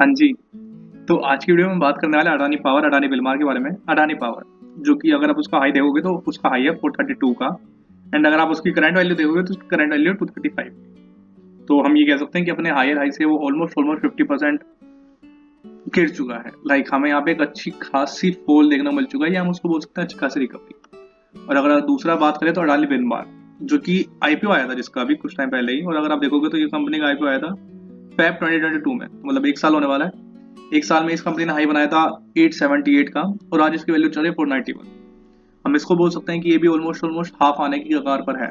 हाँ जी, तो आज की वीडियो में बात करने वाले हैं अडानी पावर, अडानी विलमार के बारे में। अडानी पावर, जो कि अगर आप उसका हाई देखोगे तो उसका हाई है 432 का, एंड अगर आप उसकी करंट वैल्यू देखोगे तो उसकी करंट वैल्यू है 235। तो हम ये कह सकते हैं कि अपने हायर हाई से वो ऑलमोस्ट ऑलमोस्ट 50% गिर चुका है। लाइक हमें यहाँ पे एक अच्छी खासी फॉल देखने को मिल चुका है, या हम उसको बोल सकते हैं अच्छी खासी रिकवरी। और अगर दूसरा बात करें तो अडानी विलमार, जो कि आईपीओ आया था जिसका अभी कुछ टाइम पहले ही, और अगर आप देखोगे तो ये कंपनी का आईपीओ आया था फेब 2022 में, तो मतलब एक साल होने वाला है। एक साल में इस कंपनी ने हाई बनाया था 878 का, और आज इसकी वैल्यू चल रही है 491। हम इसको बोल सकते हैं कि ये भी ऑलमोस्ट ऑलमोस्ट हाफ आने की कगार पर है।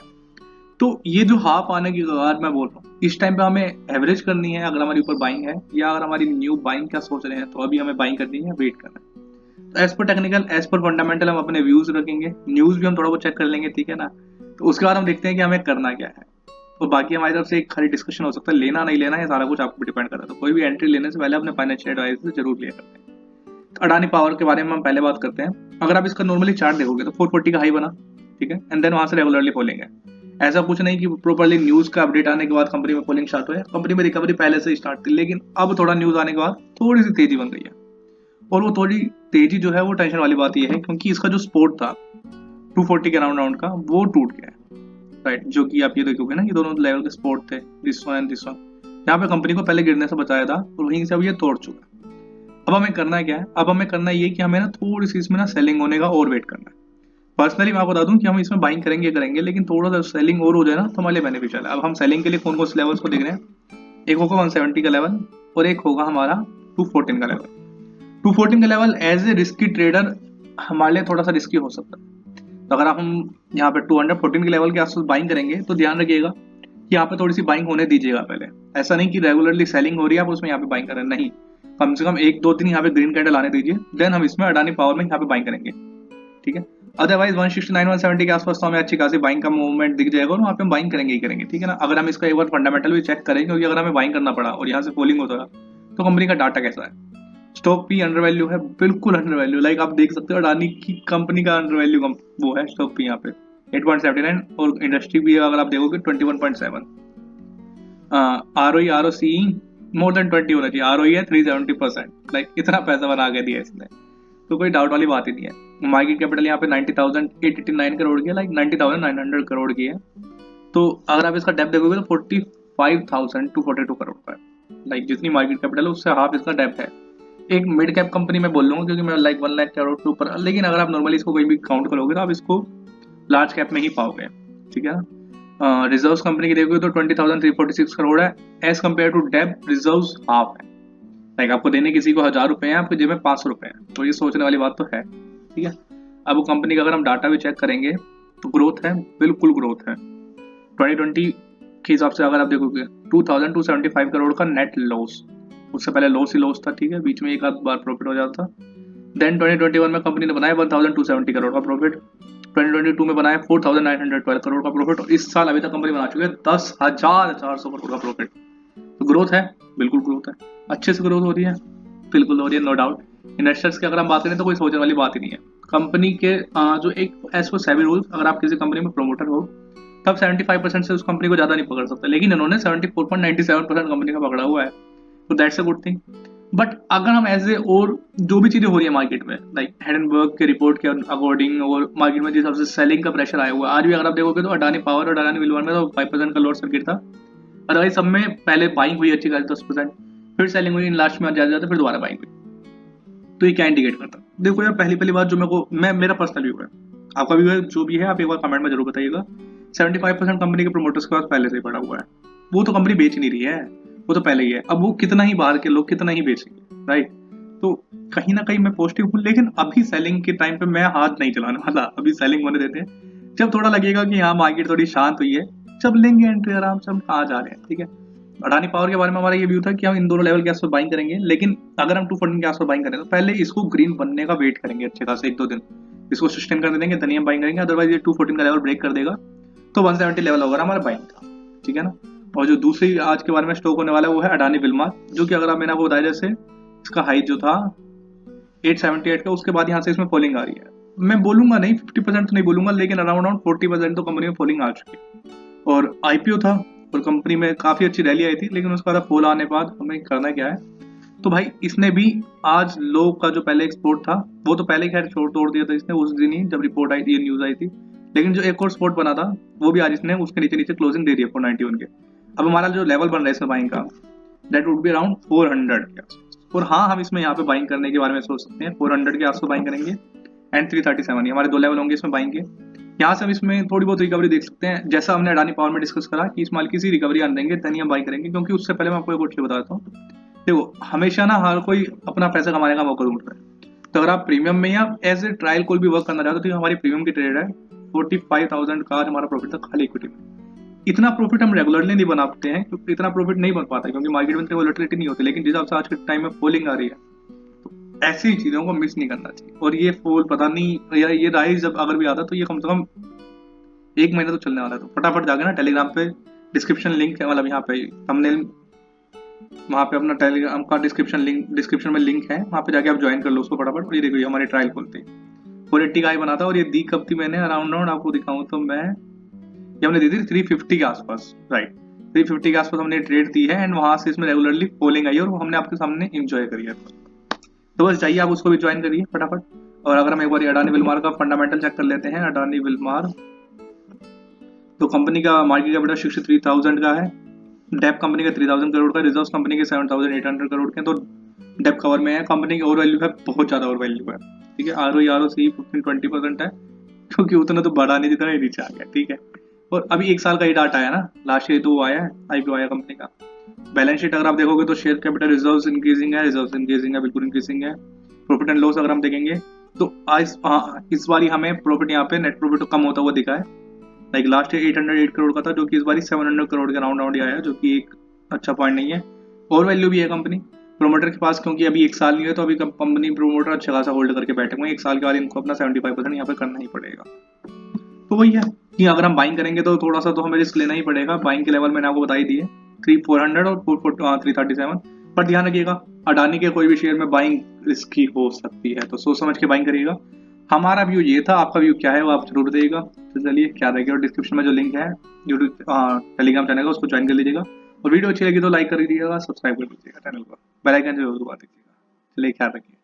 तो ये जो हाफ आने की कगार मैं बोल रहा हूँ, इस टाइम पे हमें एवरेज करनी है अगर हमारी ऊपर बाइंग है, या अगर हमारी न्यू बाइंग क्या सोच रहे हैं, तो अभी हमें बाइंग करनी है, वेट करना है। तो as per technical, as per fundamental हम अपने व्यूज रखेंगे, न्यूज भी हम थोड़ा बहुत चेक कर लेंगे, ठीक है ना। तो उसके बाद हम देखते हैं कि हमें करना क्या है। तो बाकी हमारी तरफ से एक खाली डिस्कशन हो सकता है, लेना नहीं लेना है सारा कुछ आपको डिपेंड करता है। तो कोई भी एंट्री लेने से पहले अपने फाइनेंशियल एडवाइजर से जरूर लिया करते हैं। तो अडानी पावर के बारे में हम पहले बात करते हैं। अगर आप इसका नॉर्मली चार्ट देखोगे तो 440 का हाई बना, ठीक है, एंड देन वहां से रेगुलरली फॉलिंग है। ऐसा कुछ नहीं कि प्रॉपरली न्यूज का अपडेट आने के बाद कंपनी में फॉलिंग स्टार्ट हुआ है, कंपनी में रिकवरी पहले से ही स्टार्ट थी, लेकिन अब थोड़ा न्यूज आने के बाद थोड़ी सी तेजी बन गई है। और वो थोड़ी तेजी जो है वो टेंशन वाली बात ये है, क्योंकि इसका जो सपोर्ट था 240 के राउंड राउंड का, वो टूट गया है। राइट, जो कि आप ये देखोगे ना, ये दोनों लेवल के सपोर्ट थे, this one and this one, यहाँ पे कंपनी को पहले गिरने से बचाया था, और वहीं से अब ये तोड़ चुका है। अब हमें करना क्या है, अब हमें करना ये कि हमें ना थोड़ी सी इसमें ना सेलिंग होने का और वेट करना है। पर्सनली मैं आपको बता दूं कि हम इसमें बाइंग करेंगे, लेकिन थोड़ा सा सेलिंग और हो जाए ना तो हमारे लिए बेनिफिशियल है। अब हम सेलिंग के लिए कौन कौन से लेवल्स को देख रहे हैं, एक होगा 170 का लेवल, और एक होगा हमारा 214 का लेवल। 214 का level as a risky trader हमारे लिए थोड़ा सा रिस्की हो सकता है। तो अगर हम यहाँ पे 214 के लेवल के आसपास बाइंग करेंगे तो ध्यान रखिएगा कि यहाँ पे थोड़ी सी बाइंग होने दीजिएगा पहले। ऐसा नहीं कि रेगुलरली सेलिंग हो रही है आप उसमें यहाँ पे बाइंग कर रहे हैं, नहीं। कम से कम एक दो दिन यहाँ पे ग्रीन कैंडल आने दीजिए, देन हम इसमें अडानी पावर में यहाँ पे बाइंग करेंगे, ठीक है। अदरवाइज 169 170 के आसपास तो हमें अच्छी खासी बाइंग का मूवमेंट दिख जाएगा, और वहाँ पे हम बाइंग करेंगे ही करेंगे, ठीक है ना। अगर हम इसका एक बार फंडामेंटल भी चेक करें, क्योंकि अगर हमें बाइंग करना पड़ा और यहाँ से फॉलिंग होता तो कंपनी का डाटा कैसा है। स्टॉक भी अंडर वैल्यू है, बिल्कुल अंडर वैल्यू। लाइक आप देख सकते हो अडानी की कंपनी का अंडर वैल्यू वो है स्टॉक भी यहाँ पे 8.79, और इंडस्ट्री भी अगर आप देखोगे 21.7। आर ओ सी मोर देन 20 होना चाहिए, आर है 370%। लाइक इतना पैसा बना के दिया इसने, तो कोई डाउट वाली बात ही नहीं है। मार्केट कैपिटल यहाँ पे 90,889 करोड़ की है, लाइक 90,900 करोड़ की है। तो अगर आप इसका डेप्थ देखोगे तो 45,242 करोड़ का है। लाइक जितनी मार्केट कैपिटल है उससे हाफ इसका डेप्थ है। एक मिड कैप कंपनी में बोल लूंगा, क्योंकि मैं लाइक 1 लाख करोड़ के ऊपर, लेकिन अगर आप नॉर्मली इसको कहीं भी काउंट करोगे तो आप इसको लार्ज कैप में ही पाओगे, ठीक है ना। रिजर्व कंपनी की देखोगे तो 20,346 करोड़ है, as compare to depth reserve half है। लाइक आपको देने किसी को 1,000 रुपए हैं, आपके जेब में 500 रुपए हैं, तो ये सोचने वाली बात तो है, ठीक है। अब वो कंपनी का अगर हम डाटा भी चेक करेंगे तो ग्रोथ है, बिल्कुल ग्रोथ है। 2020 के हिसाब से अगर आप देखोगे 2,275 करोड़ का नेट लॉस, उससे पहले लॉस ही लॉस था, ठीक है, बीच में एक आध बार प्रॉफिट हो जाता था। देन 2021 में कंपनी ने बनाया 1,270 करोड़ का प्रॉफिट, 2022 में बनाया 4,912 करोड़ का प्रॉफिट, और इस साल अभी तक कंपनी बना चुकी है 10,400 करोड़ का प्रॉफिट। तो ग्रोथ है, बिल्कुल ग्रोथ है, अच्छे से ग्रोथ हो रही है, बिल्कुल हो रही है, नो डाउट। इन्वेस्टर्स की अगर हम बात करें तो कोई सोचने वाली बात ही नहीं है। कंपनी के जो एक एज पर सेबी रूल्स, अगर आप किसी कंपनी में प्रमोटर हो तब 75% से उस कंपनी को ज्यादा नहीं पकड़ सकते, लेकिन इन्होंने 74.97% कंपनी का पकड़ा हुआ है, तो that's a good thing. But अगर हम एज ए और जो भी चीजें हो रही है मार्केट में, लाइक हेडनबर्ग के रिपोर्ट के अकॉर्डिंग, और मार्केट में जिस हिसाब से सेलिंग का प्रेशर आया हुआ है, आज भी अगर आप देखोगे तो अडानी पावर और अडानी विलवार में तो 5% का लोड सर्किट था। अदरवाइज सब में पहले बाइंग हुई अच्छी खासी 10%, फिर सेलिंग हुई, इन लास्ट में ज्यादा ज्यादा, फिर दोबारा बाइंग हुई। तो ये क्या इंडिकेट करता है, देखो यार, पहली पहली बात जो मेरा पर्सनल व्यू है, आपका व्यू है जो भी है, आप एक बार कमेंट में जरूर बताइएगा। 75% कंपनी के प्रमोटर्स के पास पहले से ही पड़ा हुआ है, वो तो कंपनी बेच नहीं रही है, वो तो पहले ही है। अब वो कितना ही बाहर के लोग कितना ही बेचेंगे, राइट। तो कहीं ना कहीं मैं पॉजिटिव हूँ, लेकिन अभी सेलिंग के टाइम पे मैं हाथ नहीं चलाने वाला, अभी सेलिंग होने देते हैं। जब थोड़ा लगेगा कि हाँ मार्केट थोड़ी शांत हुई है, जब लेंगे एंट्री आराम से, हम कहाँ जा रहे हैं, ठीक है। अडानी पावर के बारे में हमारा ये व्यू था कि हम इन दोनों लेवल के आसपास बाइंग करेंगे, लेकिन अगर हम 214 के आसपास बाइंग करें तो पहले इसको ग्रीन बनने का वेट करेंगे अच्छे खासे एक दो दिन, इसको सस्टेन करने देंगे, धनिया बाइंग करेंगे। अदरवाइज ये 214 का लेवल ब्रेक कर देगा तो 170 लेवल होगा हमारा बाइंग का, ठीक है ना। और जो दूसरी आज के बारे में स्टॉक होने वाला है वो है अडानी विल्मार, जो कि अगर मैंने आपको बताया जैसे इसका हाई जो था 878 का, उसके बाद यहाँ से इसमें फॉलिंग आ रही है। मैं बोलूंगा नहीं 50% तो नहीं बोलूंगा, लेकिन अराउंड 40% तो कंपनी में फॉलिंग आ चुकी है। और आईपीओ था और कंपनी में काफी अच्छी रैली आई थी, लेकिन उसका फॉल आने के बाद हमें करना क्या है, तो भाई इसने भी आज लो का जो पहले एक्सपोर्ट था वो तो पहले खैर छोड़ तोड़ दिया था इसने उस दिन ही जब रिपोर्ट आई थी, ये न्यूज आई थी। लेकिन जो एक और स्पोर्ट बना था वो भी आज इसने उसके नीचे नीचे क्लोजिंग दे दिया 491 के। अब हमारा जो लेवल बन रहा है इसमें बाइंग का, दैट वुड बी अराउंड 400 के आसपास। और हाँ, हम इसमें यहाँ पे बाइंग करने के बारे में सोच सकते हैं, 400 के आसपास बाइंग करेंगे एंड 337, ये हमारे दो लेवल होंगे इसमें बाइंग के। यहाँ से हम इसमें थोड़ी बहुत रिकवरी देख सकते हैं, जैसा हमने अडानी पावर में डिस्कस करा कि इस माल की सी रिकवरी आने देंगे देन हम बाई करेंगे। क्योंकि उससे पहले मैं आपको एक और चीज बताता हूँ, देखो हमेशा ना हर कोई अपना पैसा कमाने का मौका ढूंढ रहा है। तो अगर आप प्रीमियम में या एज ए ट्रायल कोई भी वर्क करना चाहते हो तो हमारी प्रीमियम की ट्रेड है 45,000 का हमारा प्रॉफिट था खाली इक्विटी में। इतना प्रॉफिट हम रेगुलरली नहीं बनाते हैं क्योंकि इतना प्रॉफिट नहीं बन पाता क्योंकि मार्केट में इतनी वोलेटिलिटी नहीं होती। लेकिन जिस हिसाब से आज के टाइम में फॉलिंग आ रही है तो ऐसी चीजों को मिस नहीं करना चाहिए। और ये फॉल पता नहीं या ये राइज जब अगर भी आता तो ये कम से कम 1 महीना तो चलने वाला है। तो फटाफट जाके ना टेलीग्राम पे डिस्क्रिप्शन लिंक है, मतलब यहाँ पे थंबनेल, वहाँ पे अपना टेलीग्राम का डिस्क्रिप्शन में लिंक है, वहाँ पे जाके आप ज्वाइन कर लो उसको फटाफट। और ये देखो ये हमारी ट्रायल खोलते हैं 480 का ही बना था और ये दी कब थी मैंने अराउंड आपको दिखाऊं तो मैं ये हमने दी थी 350 के आसपास, राइट 350 के आसपास हमने ट्रेड दी है एंड वहां से इसमें रेगुलरली फॉलिंग आई है और वो हमने आपके सामने एंजॉय करी है। तो बस जाइए आप उसको भी ज्वाइन करिए फटाफट। और अगर हम एक बार अडानी विल्मार का फंडामेंटल चेक कर लेते हैं, अडानी विल्मार तो कंपनी का मार्केट कैपिटल 63,000 का है, डेप कंपनी का 3,000 करोड़ का, रिजर्व कंपनी के 7,800 करोड़ के। तो डेप कवर में है, कंपनी की और वैल्यू है, बहुत ज्यादा और वैल्यू है, ठीक है। ROE 15-20% है क्योंकि उतना तो बढ़ा नहीं जितना ही नीचे आ गया, ठीक है। और अभी 1 साल का ही डाटा आया ना, लास्ट ईयर तो आया है IPO आया कंपनी का। बैलेंस शीट अगर आप देखोगे तो शेयर कैपिटल रिजर्व्स इंक्रीजिंग है, बिल्कुल इंक्रीजिंग है। प्रॉफिट एंड लॉस अगर हम देखेंगे तो इस बारी हमें प्रॉफिट यहाँ पे नेट प्रॉफिट कम होता हुआ दिखा है। लाइक लास्ट ईयर 808 करोड़ का था जो कि इस बारी 700 करोड़ के राउंड ही आया, जो कि एक अच्छा पॉइंट नहीं है। और वैल्यू भी है कंपनी प्रोमोटर के पास, क्योंकि अभी 1 साल नहीं है तो अभी कंपनी प्रोमोटर अच्छा खासा होल्ड करके बैठे हुए हैं। 1 साल के बाद इनको अपना 75% यहाँ पे करना ही पड़ेगा। तो वही है कि अगर हम बाइंग करेंगे तो थोड़ा सा तो हमें रिस्क लेना ही पड़ेगा। बाइंग के लेवल मैंने आपको बता ही दिए 400 और 337। पर ध्यान रखिएगा अडानी के कोई भी शेयर में बाइंग रिस्की हो सकती है, तो सोच समझ के बाइंग करिएगा। हमारा व्यू ये था, आपका व्यू क्या है वो आप जरूर देगा। तो चलिए क्या रहेगा, और डिस्क्रिप्शन में जो लिंक है यूट्यूब टेलीग्राम चैनल का उसको ज्वाइन कर लीजिएगा। और वीडियो अच्छी लगी तो लाइक कर दीजिएगा, सब्सक्राइब कर लीजिएगा चैनल को, बेल आइकन जरूर दबा दीजिएगा। चलिए ख्याल रखिए।